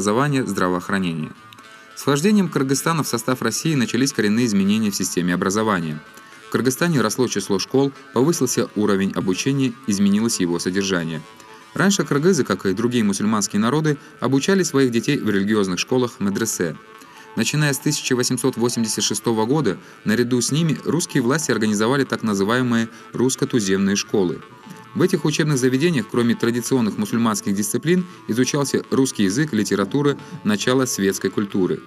образование, здравоохранение. С вхождением Кыргызстана в состав России начались коренные изменения в системе образования. В Кыргызстане росло число школ, повысился уровень обучения, изменилось его содержание. Раньше кыргызы, как и другие мусульманские народы, обучали своих детей в религиозных школах медресе. Начиная с 1886 года, наряду с ними русские власти организовали так называемые русско-туземные школы. В этих учебных заведениях, кроме традиционных мусульманских дисциплин, изучался русский язык, литература, начало светской культуры.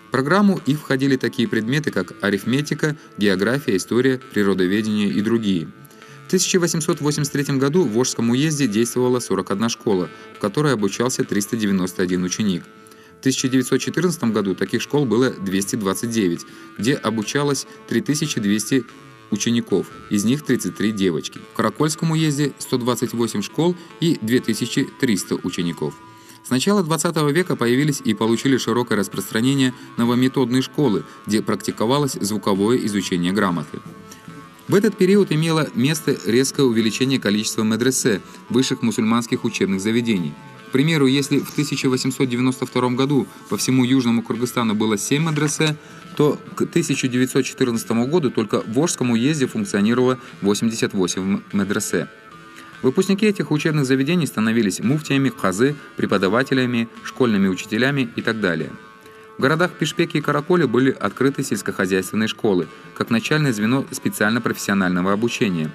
В программу их входили такие предметы, как арифметика, география, история, природоведение и другие. В 1883 году в Волжском уезде действовала 41 школа, в которой обучался 391 ученик. В 1914 году таких школ было 229, где обучалось 3200 учеников, из них 33 девочки. В Каракольском уезде 128 школ и 2300 учеников. С начала 20 века появились и получили широкое распространение новометодные школы, где практиковалось звуковое изучение грамоты. В этот период имело место резкое увеличение количества медресе, высших мусульманских учебных заведений. К примеру, если в 1892 году по всему Южному Кыргызстану было 7 медресе, то к 1914 году только в Волжском уезде функционировало 88 медресе. Выпускники этих учебных заведений становились муфтиями, казы, преподавателями, школьными учителями и так далее. В городах Пишпеке и Караколе были открыты сельскохозяйственные школы, как начальное звено специально-профессионального обучения.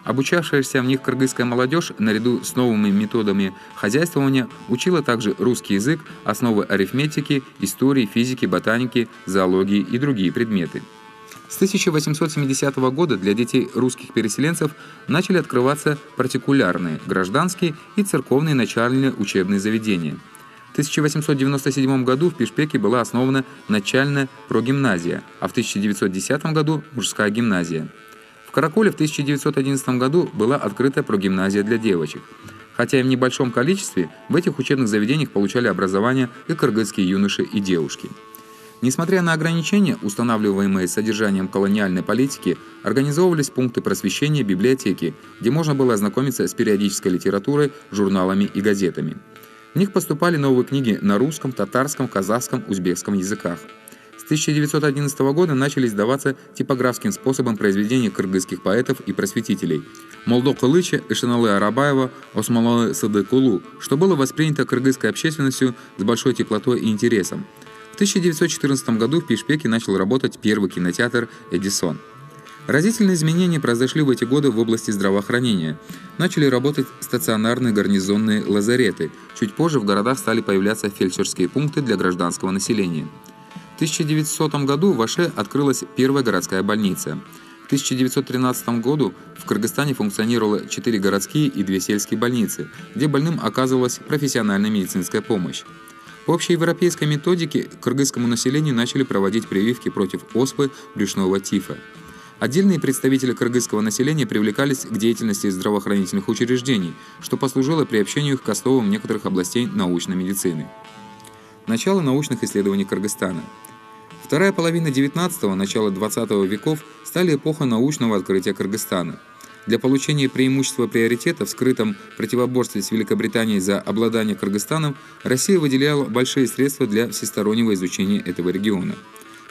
Обучавшаяся в них кыргызская молодежь, наряду с новыми методами хозяйствования, учила также русский язык, основы арифметики, истории, физики, ботаники, зоологии и другие предметы. С 1870 года для детей русских переселенцев начали открываться партикулярные, гражданские и церковные начальные учебные заведения. В 1897 году в Пишпеке была основана начальная прогимназия, а в 1910 году мужская гимназия. В Караколе в 1911 году была открыта прогимназия для девочек. Хотя и в небольшом количестве, в этих учебных заведениях получали образование и кыргызские юноши и девушки. Несмотря на ограничения, устанавливаемые содержанием колониальной политики, организовывались пункты просвещения, библиотеки, где можно было ознакомиться с периодической литературой, журналами и газетами. В них поступали новые книги на русском, татарском, казахском, узбекском языках. С 1911 года начали издаваться типографским способом произведения кыргызских поэтов и просветителей Молдо Кылыча, Ишеналы Арабаева, Осмолалы Садыкулу, что было воспринято кыргызской общественностью с большой теплотой и интересом. В 1914 году в Пишпеке начал работать первый кинотеатр «Эдисон». Разительные изменения произошли в эти годы в области здравоохранения. Начали работать стационарные гарнизонные лазареты. Чуть позже в городах стали появляться фельдшерские пункты для гражданского населения. В 1900 году в Аше открылась первая городская больница. В 1913 году в Кыргызстане функционировало 4 городские и 2 сельские больницы, где больным оказывалась профессиональная медицинская помощь. По общеевропейской методике к кыргызскому населению начали проводить прививки против оспы, брюшного тифа. Отдельные представители кыргызского населения привлекались к деятельности здравоохранительных учреждений, что послужило приобщению их к основам некоторых областей научной медицины. Начало научных исследований Кыргызстана. Вторая половина XIX – начало XX веков стали эпохой научного открытия Кыргызстана. Для получения преимущества приоритета в скрытом противоборстве с Великобританией за обладание Кыргызстаном Россия выделяла большие средства для всестороннего изучения этого региона.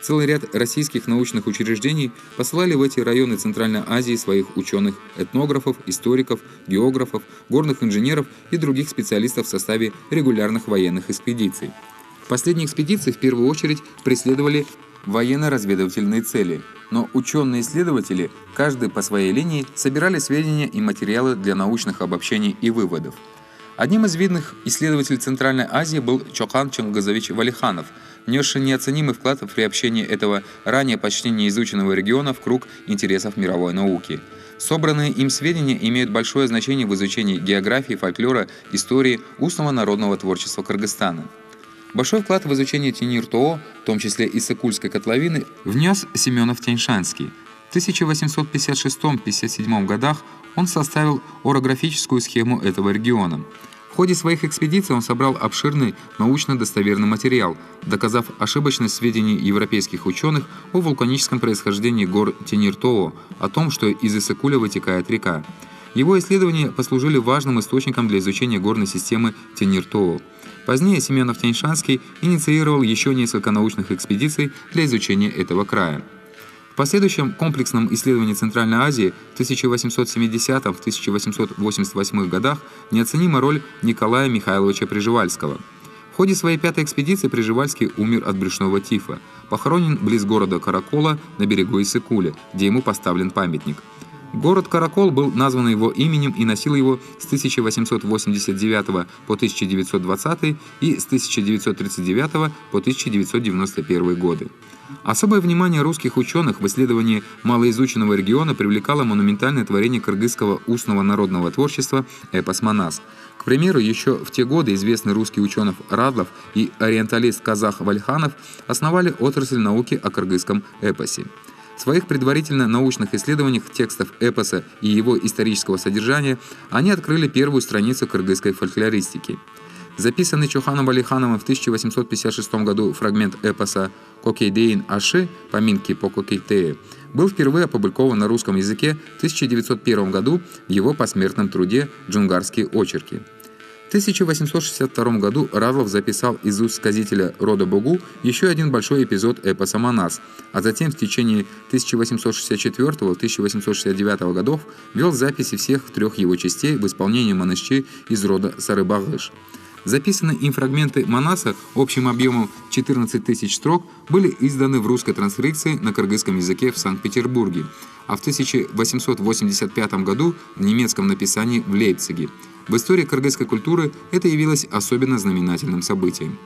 Целый ряд российских научных учреждений посылали в эти районы Центральной Азии своих ученых, этнографов, историков, географов, горных инженеров и других специалистов в составе регулярных военных экспедиций. Последние экспедиции в первую очередь преследовали военно-разведывательные цели, но ученые-исследователи, каждый по своей линии, собирали сведения и материалы для научных обобщений и выводов. Одним из видных исследователей Центральной Азии был Чокан Чангызович Валиханов, внесший неоценимый вклад в приобщение этого ранее почти неизученного региона в круг интересов мировой науки. Собранные им сведения имеют большое значение в изучении географии, фольклора, истории, устного народного творчества Кыргызстана. Большой вклад в изучение Тенир-Тоо, в том числе и Сыкульской котловины, внес Семенов Тяньшанский. В 1856-57 годах он составил орографическую схему этого региона. В ходе своих экспедиций он собрал обширный научно-достоверный материал, доказав ошибочность сведений европейских ученых о вулканическом происхождении гор Тенир-Тоо, о том, что из Иссык-Куля вытекает река. Его исследования послужили важным источником для изучения горной системы Тенир-Тоол. Позднее Семенов-Тяньшанский инициировал еще несколько научных экспедиций для изучения этого края. В последующем комплексном исследовании Центральной Азии в 1870-1888 годах неоценима роль Николая Михайловича Пржевальского. В ходе своей 5-й экспедиции Пржевальский умер от брюшного тифа, похоронен близ города Каракола на берегу Иссык-Куля, где ему поставлен памятник. Город Каракол был назван его именем и носил его с 1889 по 1920 и с 1939 по 1991 годы. Особое внимание русских ученых в исследовании малоизученного региона привлекало монументальное творение кыргызского устного народного творчества эпос «Манас». К примеру, еще в те годы известный русский ученый Радлов и ориенталист казах Вальханов основали отрасль науки о кыргызском эпосе. В своих предварительно научных исследованиях текстов эпоса и его исторического содержания они открыли первую страницу кыргызской фольклористики. Записанный Чоханом Валихановым в 1856 году фрагмент эпоса «Кокейдейн Аши» «Поминки по Кокейтее» был впервые опубликован на русском языке в 1901 году в его посмертном труде «Джунгарские очерки». В 1862 году Радлов записал из уст сказителя рода Богу еще один большой эпизод эпоса «Манас», а затем в течение 1864-1869 годов вел записи всех 3 его частей в исполнении манасчи из рода Сарыбагыш. Записанные им фрагменты «Манаса» общим объемом 14 тысяч строк были изданы в русской транскрипции на кыргызском языке в Санкт-Петербурге, а в 1885 году в немецком написании в Лейпциге. В истории кыргызской культуры это явилось особенно знаменательным событием.